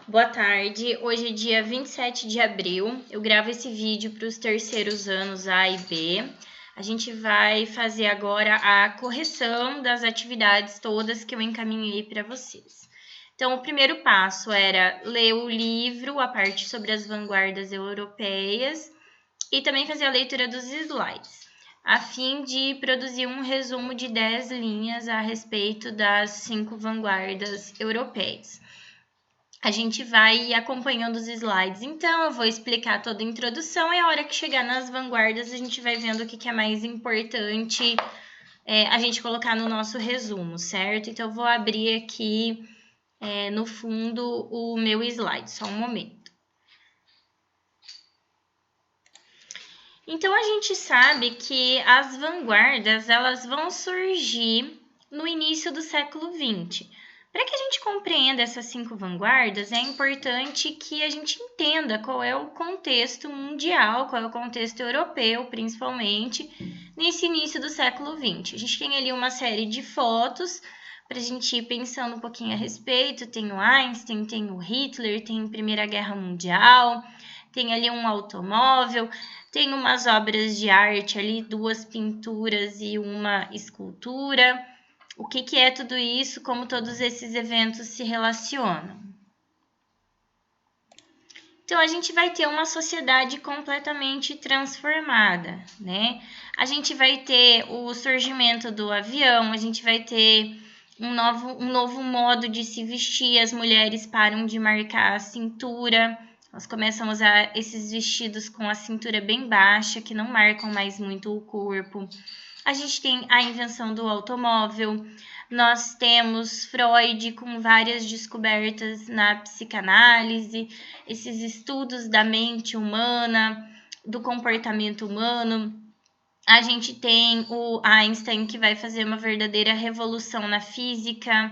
Boa tarde, hoje é dia 27 de abril, eu gravo esse vídeo para os terceiros anos A e B. A gente vai fazer agora a correção das atividades todas que eu encaminhei para vocês. Então, o primeiro passo era ler o livro, a parte sobre as vanguardas europeias, e também fazer a leitura dos slides, a fim de produzir um resumo de 10 linhas a respeito das 5 vanguardas europeias. A gente vai acompanhando os slides, então eu vou explicar toda a introdução e a hora que chegar nas vanguardas a gente vai vendo o que é mais importante a gente colocar no nosso resumo, certo? Então eu vou abrir aqui no fundo o meu slide, só um momento. Então a gente sabe que as vanguardas elas vão surgir no início do século XX. Para que a gente compreenda essas 5 vanguardas, é importante que a gente entenda qual é o contexto mundial, qual é o contexto europeu, principalmente, nesse início do século XX. A gente tem ali uma série de fotos para a gente ir pensando um pouquinho a respeito. Tem o Einstein, tem o Hitler, tem a Primeira Guerra Mundial, tem ali um automóvel, tem umas obras de arte ali, 2 pinturas e uma escultura. O que é tudo isso? Como todos esses eventos se relacionam? Então, a gente vai ter uma sociedade completamente transformada, né? A gente vai ter o surgimento do avião, a gente vai ter um novo modo de se vestir, as mulheres param de marcar a cintura, elas começam a usar esses vestidos com a cintura bem baixa, que não marcam mais muito o corpo. A gente tem a invenção do automóvel, nós temos Freud com várias descobertas na psicanálise, esses estudos da mente humana, do comportamento humano. A gente tem o Einstein, que vai fazer uma verdadeira revolução na física,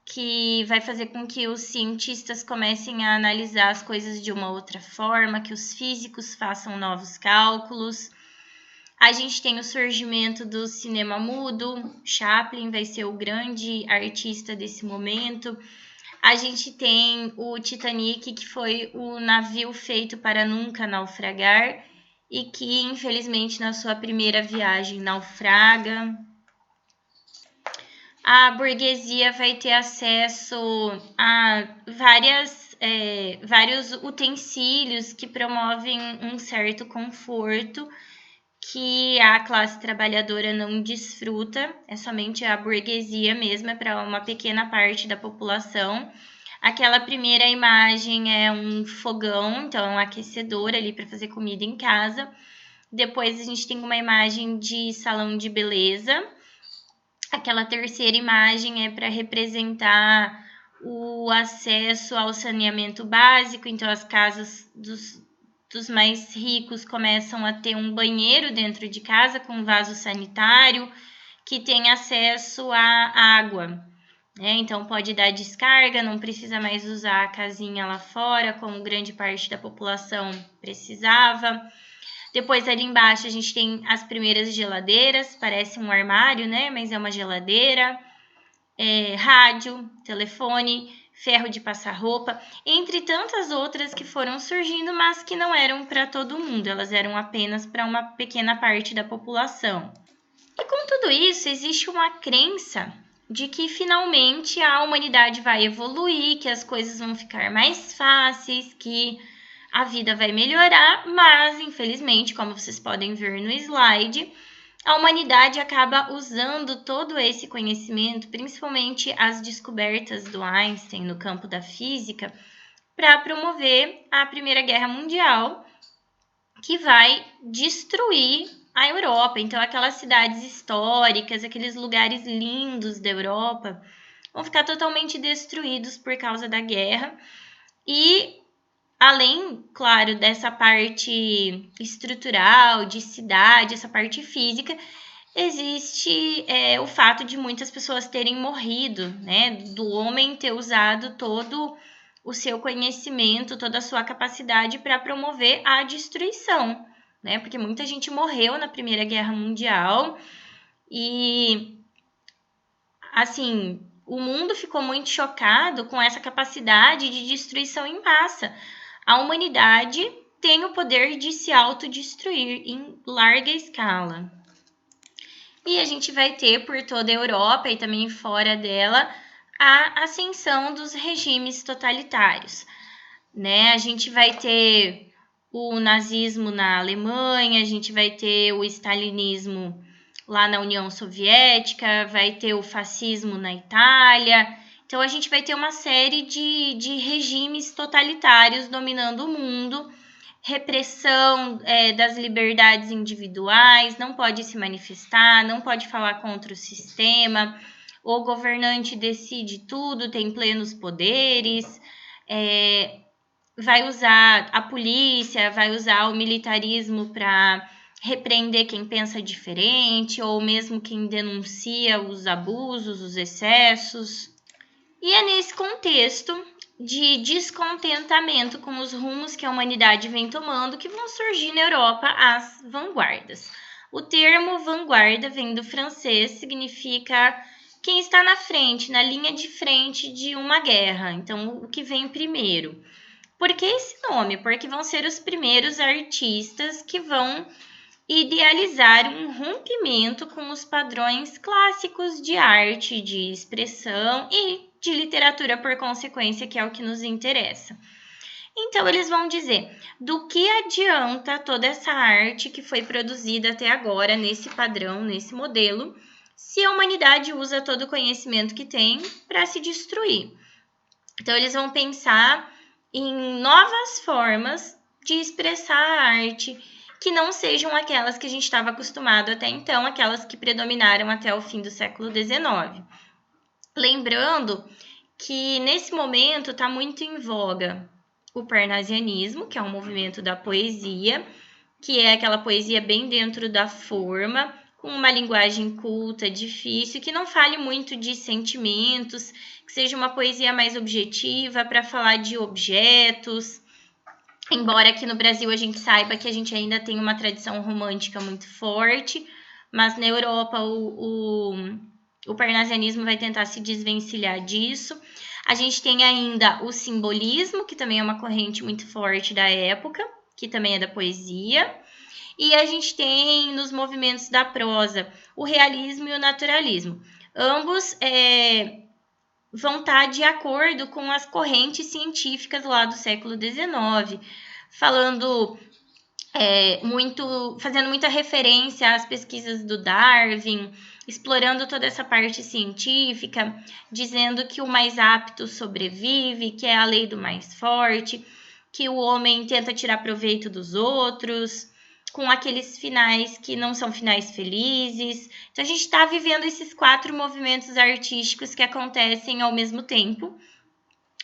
que vai fazer com que os cientistas comecem a analisar as coisas de uma outra forma, que os físicos façam novos cálculos. A gente tem o surgimento do cinema mudo, Chaplin vai ser o grande artista desse momento. A gente tem o Titanic, que foi o navio feito para nunca naufragar e que, infelizmente, na sua primeira viagem naufraga. A burguesia vai ter acesso a vários utensílios que promovem um certo conforto que a classe trabalhadora não desfruta, é somente a burguesia mesmo, é para uma pequena parte da população. Aquela primeira imagem é um fogão, então é um aquecedor ali para fazer comida em casa. Depois a gente tem uma imagem de salão de beleza. Aquela terceira imagem é para representar o acesso ao saneamento básico, então as casas dos mais ricos começam a ter um banheiro dentro de casa com vaso sanitário que tem acesso à água, né? Então pode dar descarga, não precisa mais usar a casinha lá fora, como grande parte da população precisava. Depois ali embaixo a gente tem as primeiras geladeiras, parece um armário, né? Mas é uma geladeira, rádio, telefone, ferro de passar roupa, entre tantas outras que foram surgindo, mas que não eram para todo mundo, elas eram apenas para uma pequena parte da população. E com tudo isso, existe uma crença de que finalmente a humanidade vai evoluir, que as coisas vão ficar mais fáceis, que a vida vai melhorar, mas infelizmente, como vocês podem ver no slide, a humanidade acaba usando todo esse conhecimento, principalmente as descobertas do Einstein no campo da física, para promover a Primeira Guerra Mundial, que vai destruir a Europa. Então, aquelas cidades históricas, aqueles lugares lindos da Europa, vão ficar totalmente destruídos por causa da guerra. E além, claro, dessa parte estrutural, de cidade, essa parte física, existe o fato de muitas pessoas terem morrido, né? Do homem ter usado todo o seu conhecimento, toda a sua capacidade para promover a destruição, né? Porque muita gente morreu na Primeira Guerra Mundial e, assim, o mundo ficou muito chocado com essa capacidade de destruição em massa. A humanidade tem o poder de se autodestruir em larga escala. E a gente vai ter por toda a Europa e também fora dela a ascensão dos regimes totalitários, né? A gente vai ter o nazismo na Alemanha, a gente vai ter o stalinismo lá na União Soviética, vai ter o fascismo na Itália. Então, a gente vai ter uma série de regimes totalitários dominando o mundo, repressão das liberdades individuais, não pode se manifestar, não pode falar contra o sistema, o governante decide tudo, tem plenos poderes, vai usar a polícia, vai usar o militarismo para repreender quem pensa diferente, ou mesmo quem denuncia os abusos, os excessos. E é nesse contexto de descontentamento com os rumos que a humanidade vem tomando que vão surgir na Europa as vanguardas. O termo vanguarda vem do francês, significa quem está na frente, na linha de frente de uma guerra. Então, o que vem primeiro. Por que esse nome? Porque vão ser os primeiros artistas que vão idealizar um rompimento com os padrões clássicos de arte, de expressão e de literatura, por consequência, que é o que nos interessa. Então, eles vão dizer, do que adianta toda essa arte que foi produzida até agora, nesse padrão, nesse modelo, se a humanidade usa todo o conhecimento que tem para se destruir? Então, eles vão pensar em novas formas de expressar a arte, que não sejam aquelas que a gente estava acostumado até então, aquelas que predominaram até o fim do século XIX. Lembrando que nesse momento está muito em voga o parnasianismo, que é um movimento da poesia, que é aquela poesia bem dentro da forma, com uma linguagem culta, difícil, que não fale muito de sentimentos, que seja uma poesia mais objetiva para falar de objetos. Embora aqui no Brasil a gente saiba que a gente ainda tem uma tradição romântica muito forte, mas na Europa o parnasianismo vai tentar se desvencilhar disso. A gente tem ainda o simbolismo, que também é uma corrente muito forte da época, que também é da poesia. E a gente tem nos movimentos da prosa o realismo e o naturalismo. Ambos vão estar de acordo com as correntes científicas lá do século XIX, falando fazendo muita referência às pesquisas do Darwin, explorando toda essa parte científica, dizendo que o mais apto sobrevive, que é a lei do mais forte, que o homem tenta tirar proveito dos outros, com aqueles finais que não são finais felizes. Então, a gente está vivendo esses 4 movimentos artísticos que acontecem ao mesmo tempo.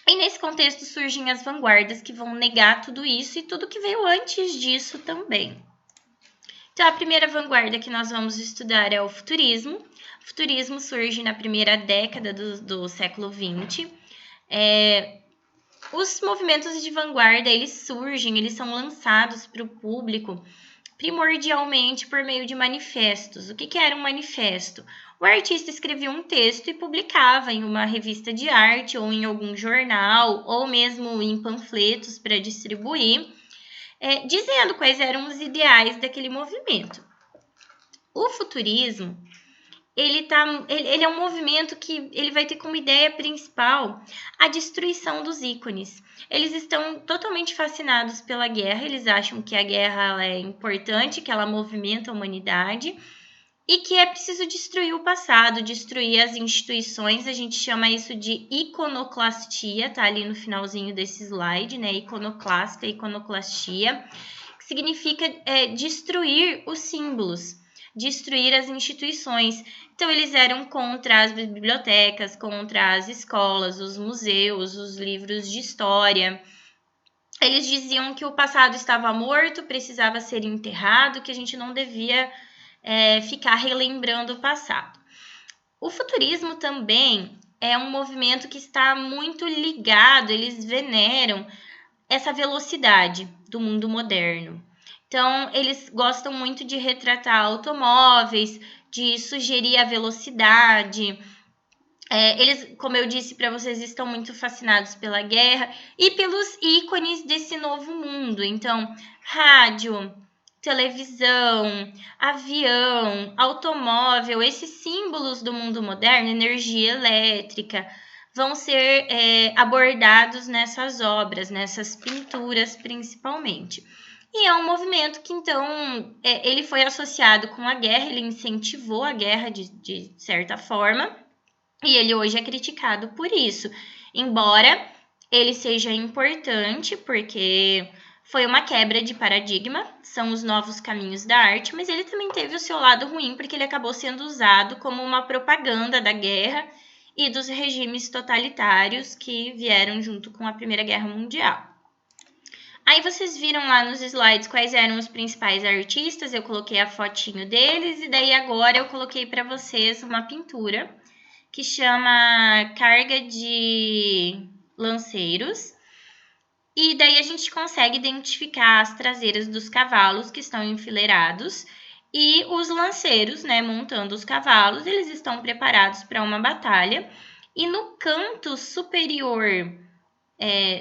E nesse contexto surgem as vanguardas, que vão negar tudo isso e tudo que veio antes disso também. Então, a primeira vanguarda que nós vamos estudar é o futurismo. O futurismo surge na primeira década do século XX. Os movimentos de vanguarda, eles são lançados para o público primordialmente por meio de manifestos. O que era um manifesto? O artista escrevia um texto e publicava em uma revista de arte ou em algum jornal, ou mesmo em panfletos para distribuir, dizendo quais eram os ideais daquele movimento. O futurismo, ele é um movimento que ele vai ter como ideia principal a destruição dos ícones. Eles estão totalmente fascinados pela guerra, eles acham que a guerra ela é importante, que ela movimenta a humanidade e que é preciso destruir o passado, destruir as instituições. A gente chama isso de iconoclastia, tá ali no finalzinho desse slide, né? Iconoclastia, que significa destruir os símbolos, destruir as instituições. Então, eles eram contra as bibliotecas, contra as escolas, os museus, os livros de história. Eles diziam que o passado estava morto, precisava ser enterrado, que a gente não devia ficar relembrando o passado. O futurismo também é um movimento que está muito ligado, eles veneram essa velocidade do mundo moderno. Então, eles gostam muito de retratar automóveis, de sugerir a velocidade, Eles, como eu disse para vocês, estão muito fascinados pela guerra e pelos ícones desse novo mundo. Então, rádio, televisão, avião, automóvel, esses símbolos do mundo moderno, energia elétrica, vão ser abordados nessas obras, nessas pinturas principalmente. E é um movimento que, então, ele foi associado com a guerra, ele incentivou a guerra de certa forma, e ele hoje é criticado por isso. Embora ele seja importante, porque foi uma quebra de paradigma, são os novos caminhos da arte, mas ele também teve o seu lado ruim, porque ele acabou sendo usado como uma propaganda da guerra e dos regimes totalitários que vieram junto com a Primeira Guerra Mundial. Aí vocês viram lá nos slides quais eram os principais artistas, eu coloquei a fotinho deles, e daí agora eu coloquei para vocês uma pintura que chama Carga de Lanceiros. E daí a gente consegue identificar as traseiras dos cavalos que estão enfileirados e os lanceiros, né, montando os cavalos, eles estão preparados para uma batalha. E no canto superior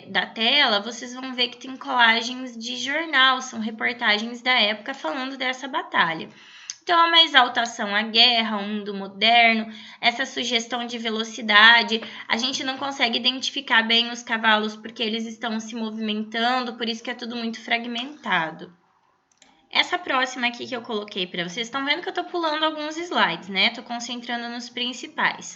da tela, vocês vão ver que tem colagens de jornal, são reportagens da época falando dessa batalha. Então, é uma exaltação à guerra, ao mundo moderno, essa sugestão de velocidade. A gente não consegue identificar bem os cavalos porque eles estão se movimentando, por isso que é tudo muito fragmentado. Essa próxima aqui que eu coloquei para vocês, estão vendo que eu estou pulando alguns slides, né? Estou concentrando nos principais.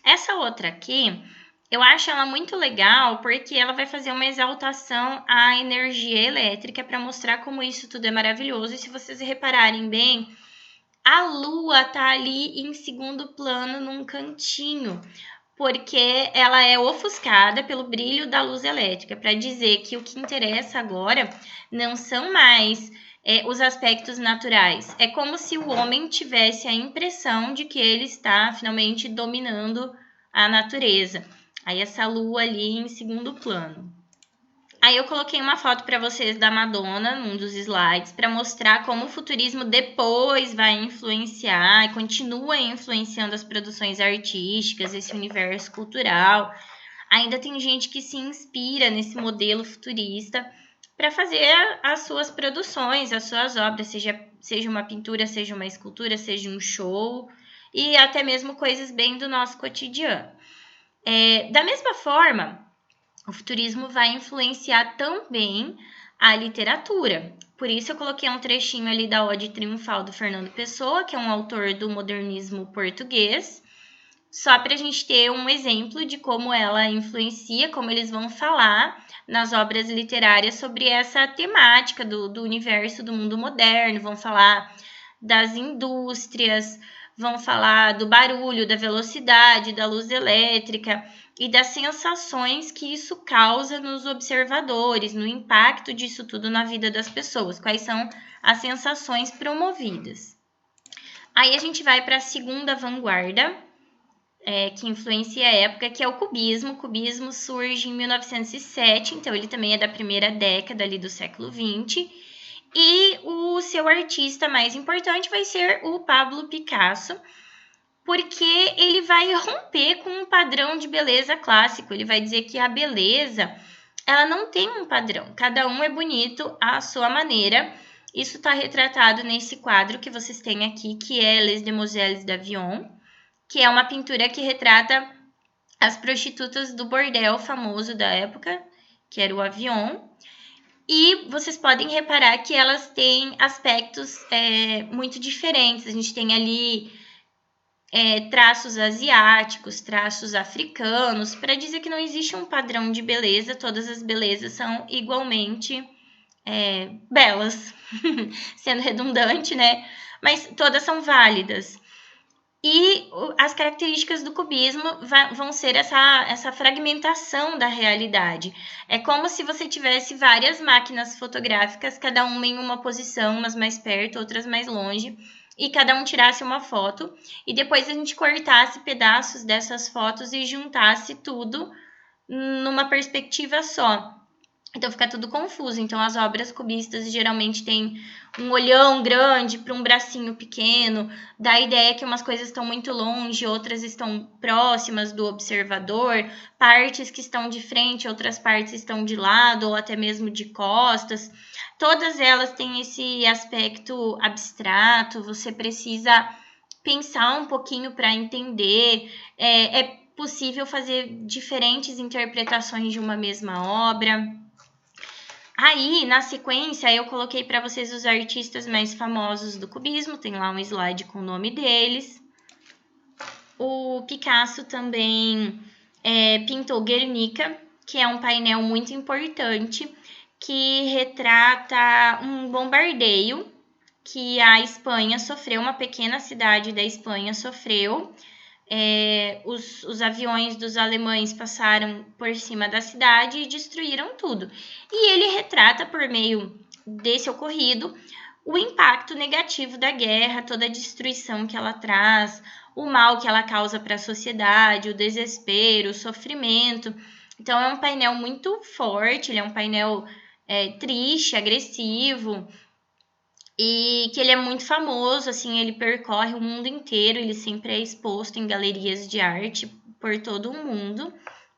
Essa outra aqui, eu acho ela muito legal porque ela vai fazer uma exaltação à energia elétrica para mostrar como isso tudo é maravilhoso. E se vocês repararem bem, a lua tá ali em segundo plano num cantinho, porque ela é ofuscada pelo brilho da luz elétrica, para dizer que o que interessa agora não são mais os aspectos naturais. É como se o homem tivesse a impressão de que ele está finalmente dominando a natureza. Aí essa lua ali em segundo plano. Aí eu coloquei uma foto para vocês da Madonna num dos slides para mostrar como o futurismo depois vai influenciar e continua influenciando as produções artísticas, esse universo cultural. Ainda tem gente que se inspira nesse modelo futurista para fazer as suas produções, as suas obras, seja uma pintura, seja uma escultura, seja um show e até mesmo coisas bem do nosso cotidiano. Da mesma forma, o futurismo vai influenciar também a literatura. Por isso eu coloquei um trechinho ali da Ode Triunfal do Fernando Pessoa, que é um autor do modernismo português, só para a gente ter um exemplo de como ela influencia, como eles vão falar nas obras literárias sobre essa temática do universo do mundo moderno, vão falar das indústrias, vão falar do barulho, da velocidade, da luz elétrica e das sensações que isso causa nos observadores, no impacto disso tudo na vida das pessoas, quais são as sensações promovidas. Aí a gente vai para a segunda vanguarda, que influencia a época, que é o cubismo. O cubismo surge em 1907, então ele também é da primeira década ali do século XX. E o seu artista mais importante vai ser o Pablo Picasso, porque ele vai romper com um padrão de beleza clássico. Ele vai dizer que a beleza, ela não tem um padrão. Cada um é bonito à sua maneira. Isso está retratado nesse quadro que vocês têm aqui, que é Les Demoiselles d'Avion, que é uma pintura que retrata as prostitutas do bordel famoso da época, que era o Avion. E vocês podem reparar que elas têm aspectos muito diferentes. A gente tem ali traços asiáticos, traços africanos, para dizer que não existe um padrão de beleza, todas as belezas são igualmente belas, sendo redundante, né? Mas todas são válidas. E as características do cubismo vão ser essa fragmentação da realidade. É como se você tivesse várias máquinas fotográficas, cada uma em uma posição, umas mais perto, outras mais longe, e cada um tirasse uma foto, e depois a gente cortasse pedaços dessas fotos e juntasse tudo numa perspectiva só. Então fica tudo confuso. Então as obras cubistas geralmente têm um olhão grande para um bracinho pequeno, dá a ideia que umas coisas estão muito longe, outras estão próximas do observador, partes que estão de frente, outras partes estão de lado ou até mesmo de costas. Todas elas têm esse aspecto abstrato, você precisa pensar um pouquinho para entender. É possível fazer diferentes interpretações de uma mesma obra. Aí, na sequência, eu coloquei para vocês os artistas mais famosos do cubismo, tem lá um slide com o nome deles. O Picasso também pintou Guernica, que é um painel muito importante, que retrata um bombardeio que a Espanha sofreu, uma pequena cidade da Espanha sofreu. Os aviões dos alemães passaram por cima da cidade e destruíram tudo. E ele retrata, por meio desse ocorrido, o impacto negativo da guerra, toda a destruição que ela traz, o mal que ela causa para a sociedade, o desespero, o sofrimento. Então, é um painel muito forte, ele é um painel triste, agressivo, e que ele é muito famoso, assim, ele percorre o mundo inteiro, ele sempre é exposto em galerias de arte por todo o mundo,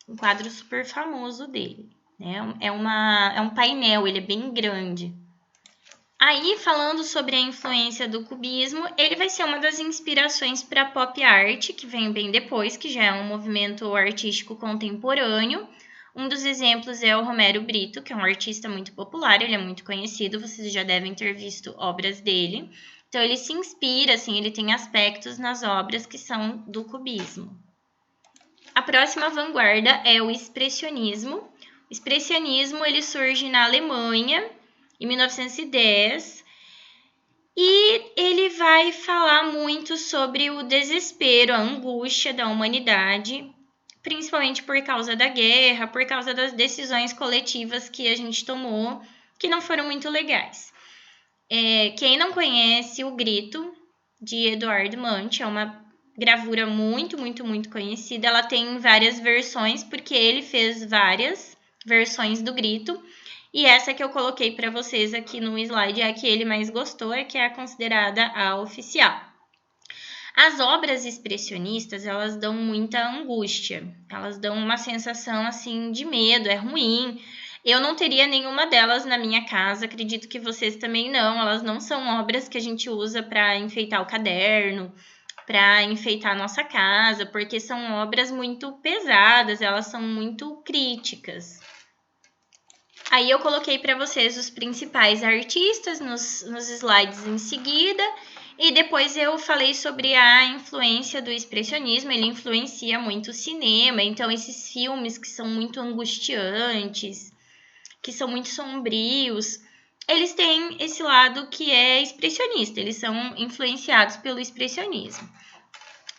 um quadro super famoso dele, né? É um painel, ele é bem grande. Aí, falando sobre a influência do cubismo, ele vai ser uma das inspirações para a pop art, que vem bem depois, que já é um movimento artístico contemporâneo. Um dos exemplos é o Romero Brito, que é um artista muito popular, ele é muito conhecido, vocês já devem ter visto obras dele. Então, ele se inspira, assim, ele tem aspectos nas obras que são do cubismo. A próxima vanguarda é o expressionismo. O expressionismo, ele surge na Alemanha, em 1910, e ele vai falar muito sobre o desespero, a angústia da humanidade, principalmente por causa da guerra, por causa das decisões coletivas que a gente tomou, que não foram muito legais. Quem não conhece O Grito, de Eduardo Munch, é uma gravura muito, muito, muito conhecida. Ela tem várias versões, porque ele fez várias versões do Grito. E essa que eu coloquei para vocês aqui no slide é a que ele mais gostou, é que é considerada a oficial. As obras expressionistas, elas dão muita angústia, elas dão uma sensação assim de medo, é ruim. Eu não teria nenhuma delas na minha casa, acredito que vocês também não. Elas não são obras que a gente usa para enfeitar o caderno, para enfeitar a nossa casa, porque são obras muito pesadas, elas são muito críticas. Aí eu coloquei para vocês os principais artistas nos slides em seguida, e depois eu falei sobre a influência do expressionismo. Ele influencia muito o cinema, então esses filmes que são muito angustiantes, que são muito sombrios, eles têm esse lado que é expressionista, eles são influenciados pelo expressionismo.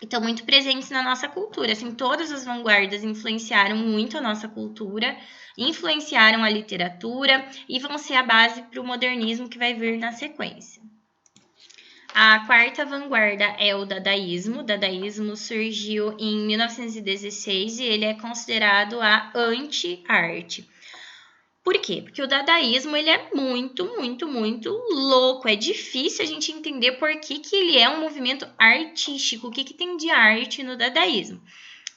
Estão muito presentes na nossa cultura, assim, todas as vanguardas influenciaram muito a nossa cultura, influenciaram a literatura e vão ser a base para o modernismo que vai vir na sequência. A quarta vanguarda é o dadaísmo. O dadaísmo surgiu em 1916 e ele é considerado a anti-arte. Por quê? Porque o dadaísmo ele é muito, muito, muito louco. É difícil a gente entender por que ele é um movimento artístico. O que tem de arte no dadaísmo?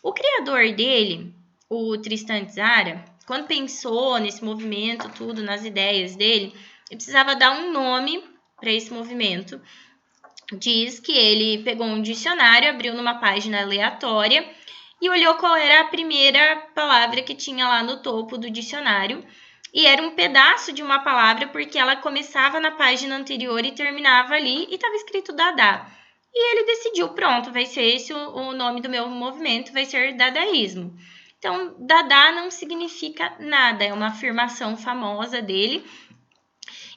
O criador dele, o Tristan Tzara, quando pensou nesse movimento, tudo, nas ideias dele, ele precisava dar um nome para esse movimento. Diz que ele pegou um dicionário, abriu numa página aleatória e olhou qual era a primeira palavra que tinha lá no topo do dicionário. E era um pedaço de uma palavra, porque ela começava na página anterior e terminava ali, e estava escrito Dada. E ele decidiu, pronto, vai ser esse o nome do meu movimento, vai ser dadaísmo. Então, Dada não significa nada, é uma afirmação famosa dele.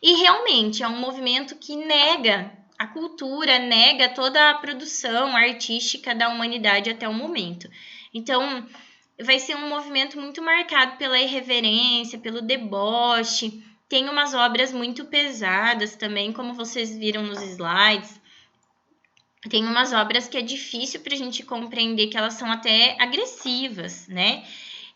E realmente é um movimento que nega a cultura, nega toda a produção artística da humanidade até o momento. Então, vai ser um movimento muito marcado pela irreverência, pelo deboche. Tem umas obras muito pesadas também, como vocês viram nos slides. Tem umas obras que é difícil para a gente compreender, que elas são até agressivas, né?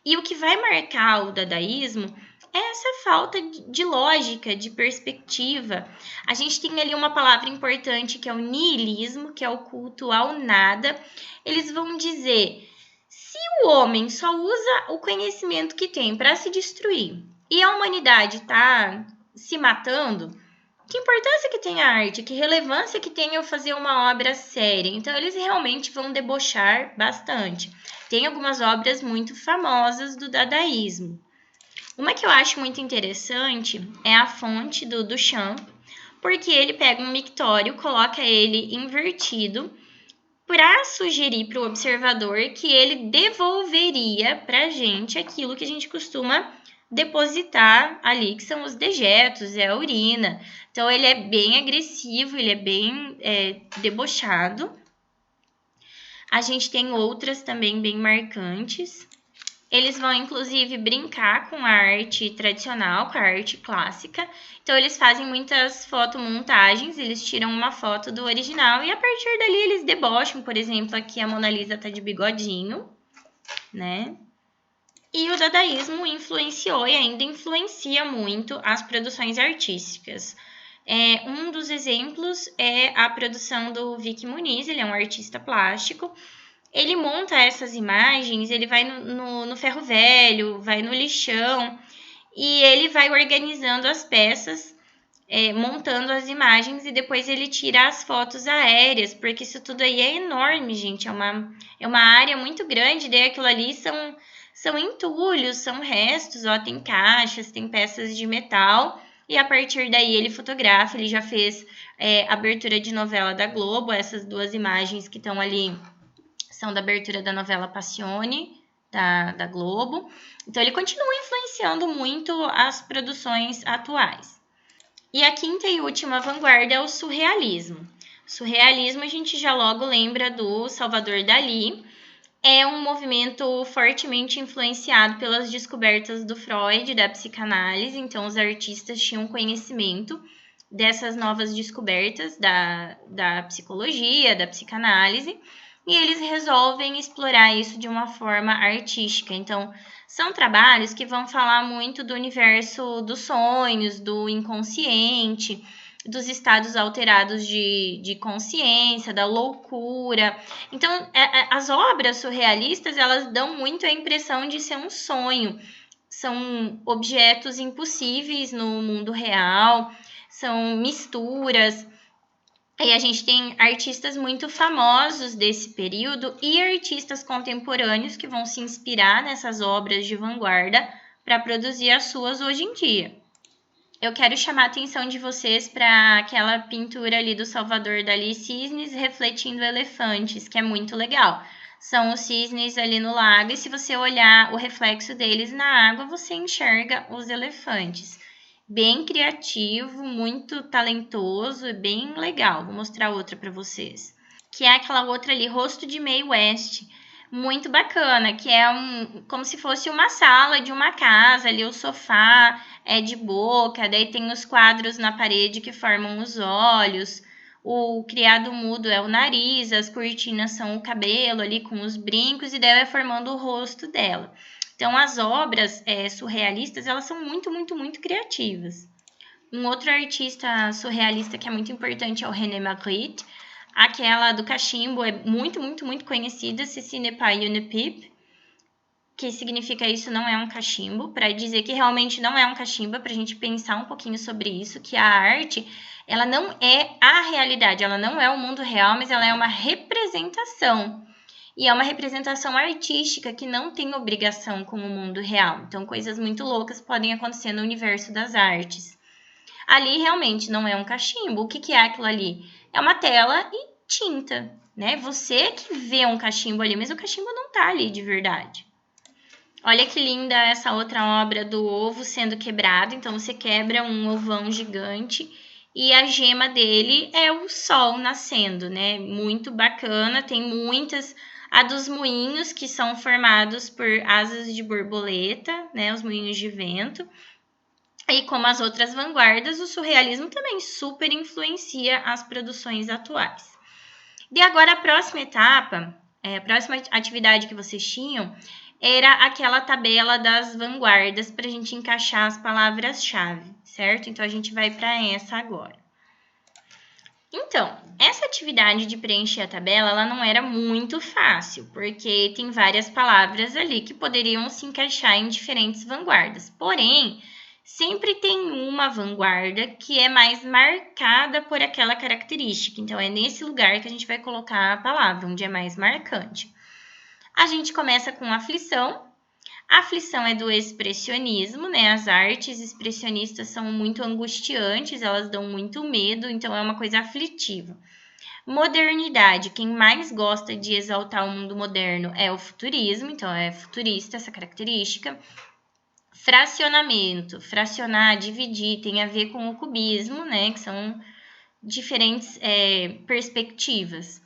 E o que vai marcar o dadaísmo é essa falta de lógica, de perspectiva. A gente tem ali uma palavra importante que é o niilismo, que é o culto ao nada. Eles vão dizer, se o homem só usa o conhecimento que tem para se destruir e a humanidade está se matando, que importância que tem a arte, que relevância que tem eu fazer uma obra séria. Então, eles realmente vão debochar bastante. Tem algumas obras muito famosas do dadaísmo. Uma que eu acho muito interessante é a fonte do Duchamp, porque ele pega um mictório, coloca ele invertido, para sugerir para o observador que ele devolveria para a gente aquilo que a gente costuma depositar ali, que são os dejetos, é a urina. Então, ele é bem agressivo, ele é bem debochado. A gente tem outras também bem marcantes. Eles vão, inclusive, brincar com a arte tradicional, com a arte clássica. Então, eles fazem muitas fotomontagens, eles tiram uma foto do original e, a partir dali, eles debocham. Por exemplo, aqui a Mona Lisa tá de bigodinho, né? E o dadaísmo influenciou e ainda influencia muito as produções artísticas. Um dos exemplos é a produção do Vic Muniz, ele é um artista plástico. Ele monta essas imagens, ele vai no ferro velho, vai no lixão, e ele vai organizando as peças, montando as imagens, e depois ele tira as fotos aéreas, porque isso tudo aí é enorme, gente, é uma área muito grande, daí aquilo ali são entulhos, são restos, ó, tem caixas, tem peças de metal, e a partir daí ele fotografa, ele já fez abertura de novela da Globo, essas duas imagens que estão ali são da abertura da novela Passione, da Globo. Então, ele continua influenciando muito as produções atuais. E a quinta e última vanguarda é o surrealismo. Surrealismo, a gente já logo lembra do Salvador Dalí. É um movimento fortemente influenciado pelas descobertas do Freud, da psicanálise. Então, os artistas tinham conhecimento dessas novas descobertas da psicologia, da psicanálise, e eles resolvem explorar isso de uma forma artística. Então, são trabalhos que vão falar muito do universo dos sonhos, do inconsciente, dos estados alterados de consciência, da loucura. Então, as obras surrealistas, elas dão muito a impressão de ser um sonho. São objetos impossíveis no mundo real, são misturas. E a gente tem artistas muito famosos desse período e artistas contemporâneos que vão se inspirar nessas obras de vanguarda para produzir as suas hoje em dia. Eu quero chamar a atenção de vocês para aquela pintura ali do Salvador Dalí, cisnes refletindo elefantes, que é muito legal. São os cisnes ali no lago e se você olhar o reflexo deles na água, você enxerga os elefantes. Bem criativo, muito talentoso e bem legal. Vou mostrar outra para vocês. Que é aquela outra ali, Rosto de Mae West. Muito bacana, que é como se fosse uma sala de uma casa, ali o sofá é de boca, daí tem os quadros na parede que formam os olhos, o criado mudo é o nariz, as cortinas são o cabelo ali com os brincos e daí vai formando o rosto dela. Então, as obras surrealistas, elas são muito, muito, muito criativas. Um outro artista surrealista que é muito importante é o René Magritte. Aquela do cachimbo é muito, muito, muito conhecida, Ceci n'est pas une pipe, que significa isso não é um cachimbo, para dizer que realmente não é um cachimbo, para a gente pensar um pouquinho sobre isso, que a arte, ela não é a realidade, ela não é o mundo real, mas ela é uma representação. E é uma representação artística que não tem obrigação com o mundo real. Então, coisas muito loucas podem acontecer no universo das artes. Ali, realmente, não é um cachimbo. O que é aquilo ali? É uma tela e tinta, né? Você que vê um cachimbo ali, mas o cachimbo não tá ali de verdade. Olha que linda essa outra obra do ovo sendo quebrado. Então, você quebra um ovão gigante e a gema dele é o sol nascendo, né? Muito bacana, tem muitas... A dos moinhos, que são formados por asas de borboleta, né? Os moinhos de vento. E como as outras vanguardas, o surrealismo também super influencia as produções atuais. E agora a próxima etapa, a próxima atividade que vocês tinham, era aquela tabela das vanguardas para a gente encaixar as palavras-chave, certo? Então, a gente vai para essa agora. Então, essa atividade de preencher a tabela, ela não era muito fácil, porque tem várias palavras ali que poderiam se encaixar em diferentes vanguardas. Porém, sempre tem uma vanguarda que é mais marcada por aquela característica. Então, é nesse lugar que a gente vai colocar a palavra, onde é mais marcante. A gente começa com aflição. A aflição é do expressionismo, né? As artes expressionistas são muito angustiantes, elas dão muito medo, então é uma coisa aflitiva. Modernidade, quem mais gosta de exaltar o mundo moderno é o futurismo, então é futurista essa característica. Fracionamento, fracionar, dividir, tem a ver com o cubismo, né? Que são diferentes perspectivas.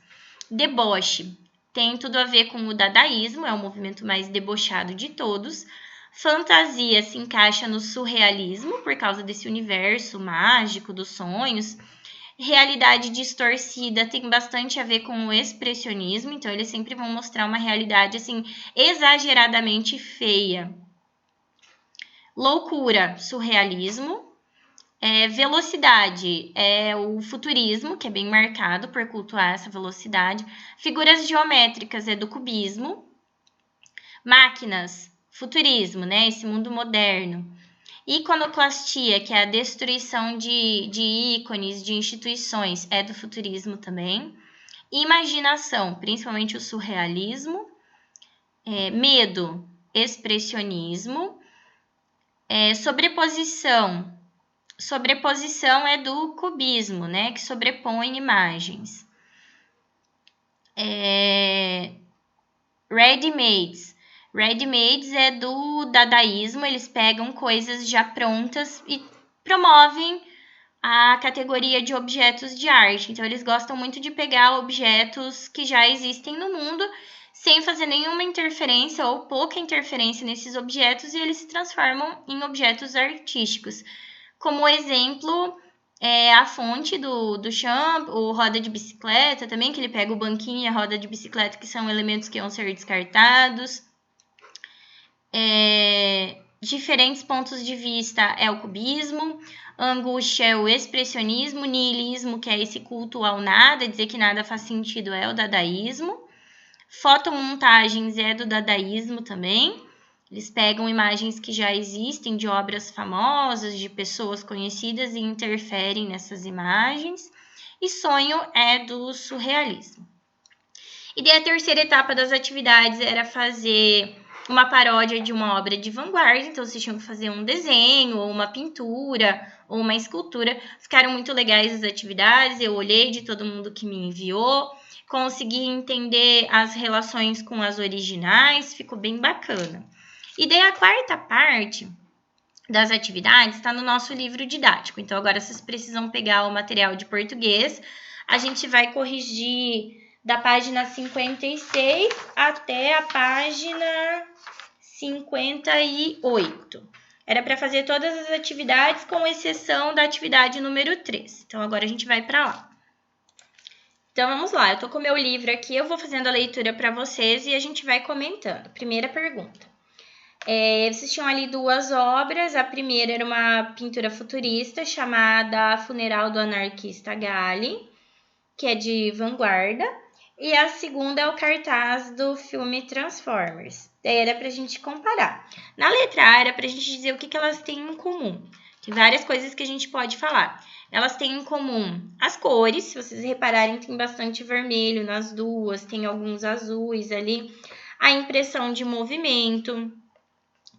Deboche, tem tudo a ver com o dadaísmo, é o movimento mais debochado de todos. Fantasia se encaixa no surrealismo, por causa desse universo mágico dos sonhos. Realidade distorcida tem bastante a ver com o expressionismo, então eles sempre vão mostrar uma realidade assim exageradamente feia. Loucura, surrealismo. Velocidade é o futurismo, que é bem marcado por cultuar essa velocidade. Figuras geométricas é do cubismo. Máquinas, futurismo, né? Esse mundo moderno. Iconoclastia, que é a destruição de ícones, de instituições, é do futurismo também. Imaginação, principalmente o surrealismo. Medo, expressionismo. Sobreposição. Sobreposição é do cubismo, né? Que sobrepõe imagens. Ready-mades. Ready-mades é do dadaísmo, eles pegam coisas já prontas e promovem a categoria de objetos de arte. Então, eles gostam muito de pegar objetos que já existem no mundo, sem fazer nenhuma interferência ou pouca interferência nesses objetos, e eles se transformam em objetos artísticos. Como exemplo, a fonte do shampoo, o roda de bicicleta também, que ele pega o banquinho e a roda de bicicleta, que são elementos que vão ser descartados. Diferentes pontos de vista é o cubismo. Angústia é o expressionismo. Niilismo, que é esse culto ao nada, dizer que nada faz sentido, é o dadaísmo. Fotomontagens é do dadaísmo também. Eles pegam imagens que já existem de obras famosas, de pessoas conhecidas e interferem nessas imagens. E sonho é do surrealismo. E daí a terceira etapa das atividades era fazer uma paródia de uma obra de vanguarda. Então, vocês tinham que fazer um desenho, ou uma pintura, ou uma escultura. Ficaram muito legais as atividades. Eu olhei de todo mundo que me enviou. Consegui entender as relações com as originais. Ficou bem bacana. E daí a quarta parte das atividades está no nosso livro didático. Então, agora vocês precisam pegar o material de português. A gente vai corrigir da página 56 até a página 58. Era para fazer todas as atividades, com exceção da atividade número 3. Então, agora a gente vai para lá. Então, vamos lá. Eu estou com o meu livro aqui, eu vou fazendo a leitura para vocês e a gente vai comentando. Primeira pergunta. Vocês tinham ali duas obras. A primeira era uma pintura futurista chamada Funeral do Anarquista Gali, que é de vanguarda. E a segunda é o cartaz do filme Transformers. Daí era pra gente comparar. Na letra A era pra gente dizer o que elas têm em comum. Tem várias coisas que a gente pode falar. Elas têm em comum as cores. Se vocês repararem, tem bastante vermelho nas duas. Tem alguns azuis ali. A impressão de movimento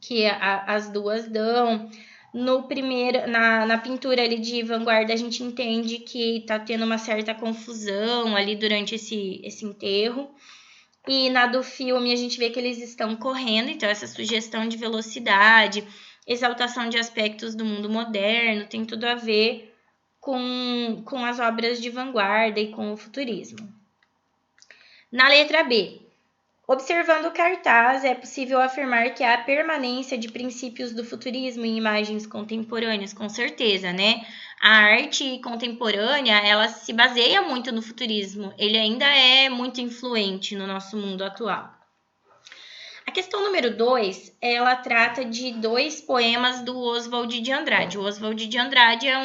que as duas dão. Na pintura ali de vanguarda, a gente entende que tá tendo uma certa confusão ali durante esse enterro. E na do filme, a gente vê que eles estão correndo, então essa sugestão de velocidade, exaltação de aspectos do mundo moderno, tem tudo a ver com as obras de vanguarda e com o futurismo. Na letra B, observando o cartaz, é possível afirmar que há permanência de princípios do futurismo em imagens contemporâneas, com certeza, né? A arte contemporânea, ela se baseia muito no futurismo. Ele ainda é muito influente no nosso mundo atual. A questão número 2, ela trata de 2 poemas do Oswald de Andrade. O Oswald de Andrade é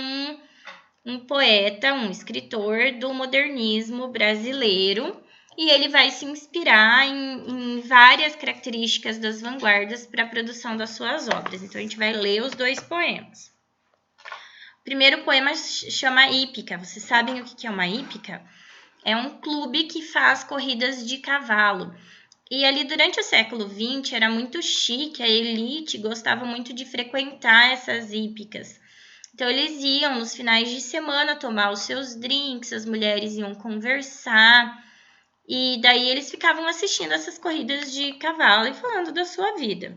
um poeta, um escritor do modernismo brasileiro, e ele vai se inspirar em várias características das vanguardas para a produção das suas obras. Então, a gente vai ler os 2 poemas. O primeiro poema chama Hípica. Vocês sabem o que é uma hípica? É um clube que faz corridas de cavalo. E ali durante o século XX era muito chique, a elite gostava muito de frequentar essas hípicas. Então eles iam nos finais de semana tomar os seus drinks, as mulheres iam conversar, e daí eles ficavam assistindo essas corridas de cavalo e falando da sua vida.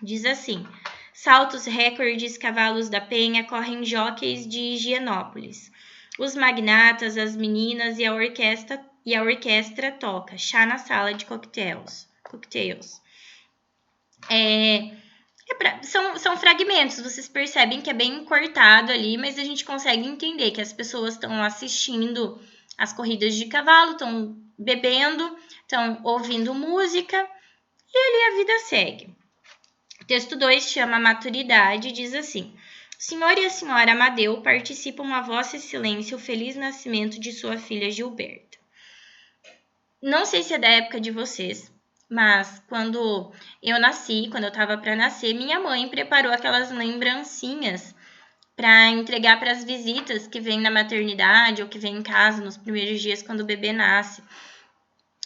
Diz assim: saltos recordes, cavalos da penha, correm jockeys de Higienópolis. Os magnatas, as meninas e a orquestra toca. Chá na sala de cocktails. São fragmentos, vocês percebem que é bem cortado ali, mas a gente consegue entender que as pessoas estão assistindo as corridas de cavalo, estão bebendo, estão ouvindo música e ali a vida segue. O texto 2 chama Maturidade e diz assim: o senhor e a senhora Amadeu participam a vosso silêncio o feliz nascimento de sua filha Gilberta. Não sei se é da época de vocês, mas quando eu nasci, quando eu estava para nascer, minha mãe preparou aquelas lembrancinhas para entregar para as visitas que vêm na maternidade ou que vêm em casa nos primeiros dias quando o bebê nasce.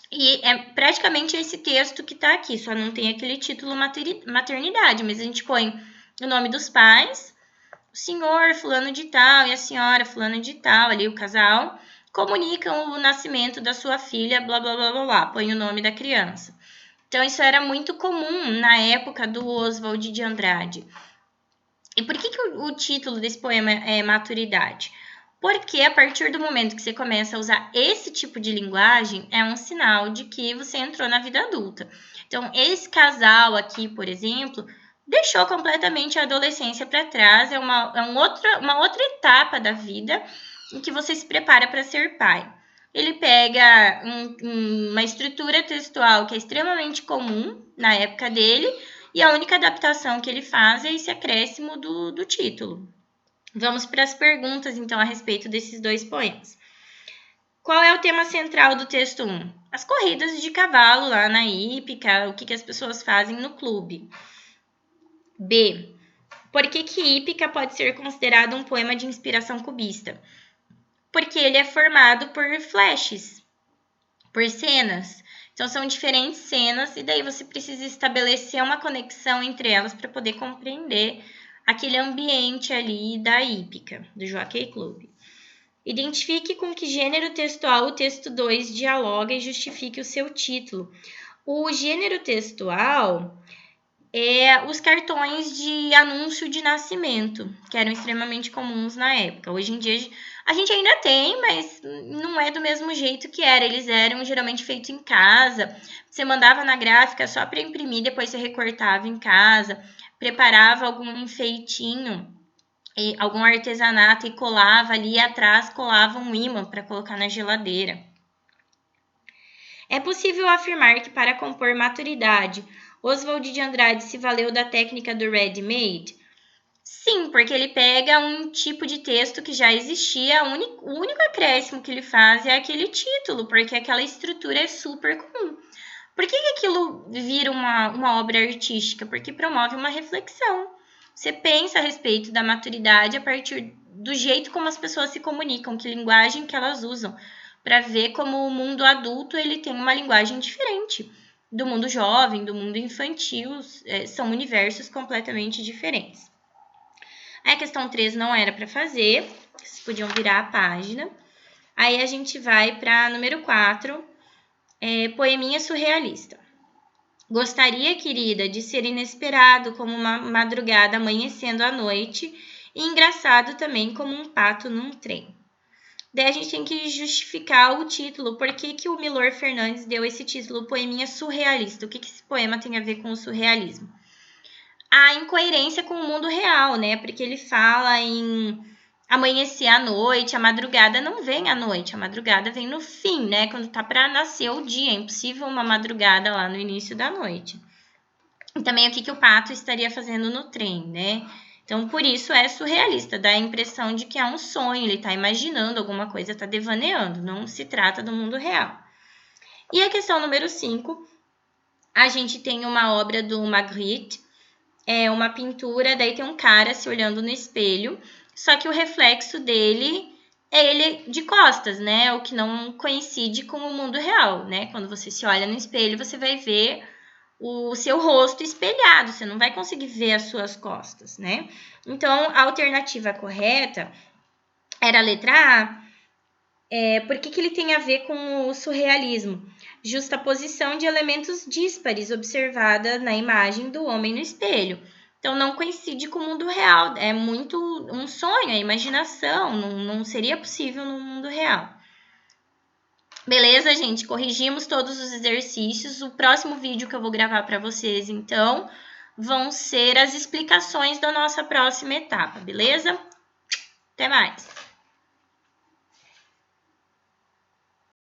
E é praticamente esse texto que está aqui, só não tem aquele título maternidade, mas a gente põe o nome dos pais, o senhor fulano de tal e a senhora fulano de tal, ali o casal, comunicam o nascimento da sua filha, blá, blá, blá, blá, blá, põe o nome da criança. Então, isso era muito comum na época do Oswald de Andrade. E por que o título desse poema é Maturidade? Porque a partir do momento que você começa a usar esse tipo de linguagem, é um sinal de que você entrou na vida adulta. Então, esse casal aqui, por exemplo, deixou completamente a adolescência para trás, é uma outra etapa da vida em que você se prepara para ser pai. Ele pega uma estrutura textual que é extremamente comum na época dele, e a única adaptação que ele faz é esse acréscimo do título. Vamos para as perguntas, então, a respeito desses 2 poemas. Qual é o tema central do texto 1? As corridas de cavalo lá na hípica, o que as pessoas fazem no clube. B. Por que Hípica pode ser considerado um poema de inspiração cubista? Porque ele é formado por flashes, por cenas. Então, são diferentes cenas e daí você precisa estabelecer uma conexão entre elas para poder compreender aquele ambiente ali da hípica, do Jockey Club. Identifique com que gênero textual o texto 2 dialoga e justifique o seu título. O gênero textual é os cartões de anúncio de nascimento, que eram extremamente comuns na época. Hoje em dia a gente ainda tem, mas não é do mesmo jeito que era. Eles eram geralmente feitos em casa. Você mandava na gráfica só para imprimir, depois você recortava em casa, preparava algum enfeitinho, algum artesanato e colava ali e atrás, colava um ímã para colocar na geladeira. É possível afirmar que para compor Maturidade, Oswald de Andrade se valeu da técnica do ready-made? Sim, porque ele pega um tipo de texto que já existia, o único acréscimo que ele faz é aquele título, porque aquela estrutura é super comum. Por que aquilo vira uma obra artística? Porque promove uma reflexão. Você pensa a respeito da maturidade a partir do jeito como as pessoas se comunicam, que linguagem que elas usam, para ver como o mundo adulto ele tem uma linguagem diferente do mundo jovem, do mundo infantil, são universos completamente diferentes. Aí a questão 3 não era para fazer, vocês podiam virar a página. Aí a gente vai para número 4, poeminha surrealista. Gostaria, querida, de ser inesperado como uma madrugada amanhecendo à noite e engraçado também como um pato num trem. Daí a gente tem que justificar o título. Por que o Milor Fernandes deu esse título, Poeminha Surrealista? O que esse poema tem a ver com o surrealismo? A incoerência com o mundo real, né? Porque ele fala em amanhecer à noite, a madrugada não vem à noite, a madrugada vem no fim, né? Quando tá para nascer o dia, é impossível uma madrugada lá no início da noite. E também o que o pato estaria fazendo no trem, né? Então, por isso é surrealista, dá a impressão de que é um sonho, ele está imaginando alguma coisa, está devaneando, não se trata do mundo real. E a questão número 5, a gente tem uma obra do Magritte, é uma pintura, daí tem um cara se olhando no espelho, só que o reflexo dele é ele de costas, né? O que não coincide com o mundo real, né? Quando você se olha no espelho, você vai ver o seu rosto espelhado, você não vai conseguir ver as suas costas, né? Então, a alternativa correta era a letra A. Por que ele tem a ver com o surrealismo? Justaposição de elementos díspares observada na imagem do homem no espelho. Então, não coincide com o mundo real, é muito um sonho, é imaginação, não seria possível no mundo real. Beleza, gente? Corrigimos todos os exercícios. O próximo vídeo que eu vou gravar para vocês, então, vão ser as explicações da nossa próxima etapa, beleza? Até mais!